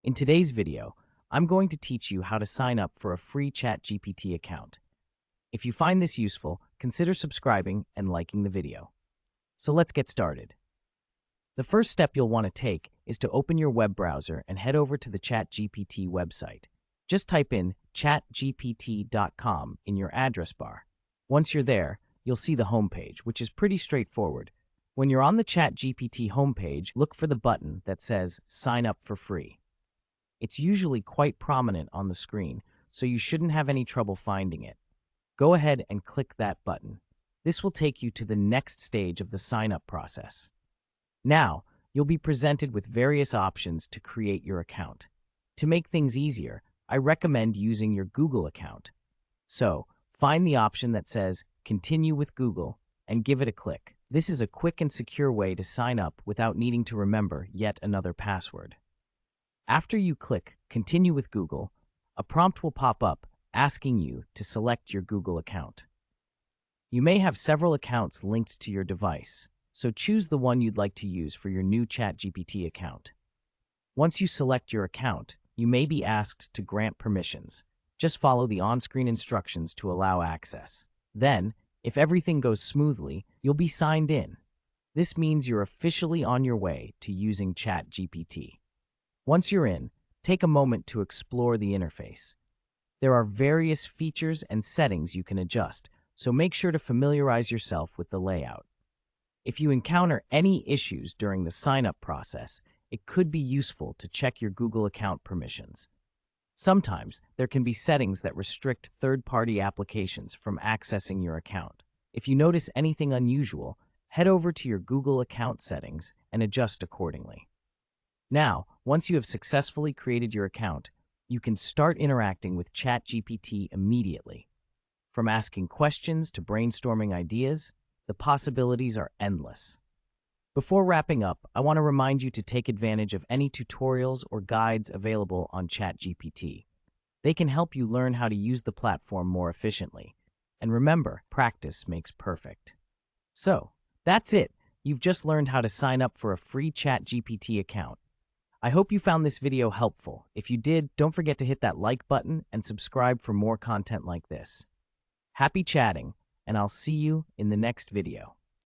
In today's video, I'm going to teach you how to sign up for a free ChatGPT account. If you find this useful, consider subscribing and liking the video. So let's get started. The first step you'll want to take is to open your web browser and head over to the ChatGPT website. Just type in chatgpt.com in your address bar. Once you're there, you'll see the homepage, which is pretty straightforward. When you're on the ChatGPT homepage, look for the button that says Sign Up for Free. It's usually quite prominent on the screen, so you shouldn't have any trouble finding it. Go ahead and click that button. This will take you to the next stage of the sign-up process. Now, you'll be presented with various options to create your account. To make things easier, I recommend using your Google account. So, find the option that says Continue with Google and give it a click. This is a quick and secure way to sign up without needing to remember yet another password. After you click Continue with Google, a prompt will pop up asking you to select your Google account. You may have several accounts linked to your device, so choose the one you'd like to use for your new ChatGPT account. Once you select your account, you may be asked to grant permissions. Just follow the on-screen instructions to allow access. Then, if everything goes smoothly, you'll be signed in. This means you're officially on your way to using ChatGPT. Once you're in, take a moment to explore the interface. There are various features and settings you can adjust, so make sure to familiarize yourself with the layout. If you encounter any issues during the sign-up process, it could be useful to check your Google account permissions. Sometimes there can be settings that restrict third-party applications from accessing your account. If you notice anything unusual, head over to your Google account settings and adjust accordingly. Now, once you have successfully created your account, you can start interacting with ChatGPT immediately. From asking questions to brainstorming ideas, the possibilities are endless. Before wrapping up, I want to remind you to take advantage of any tutorials or guides available on ChatGPT. They can help you learn how to use the platform more efficiently. And remember, practice makes perfect. So, that's it. You've just learned how to sign up for a free ChatGPT account. I hope you found this video helpful. If you did, don't forget to hit that like button and subscribe for more content like this. Happy chatting, and I'll see you in the next video.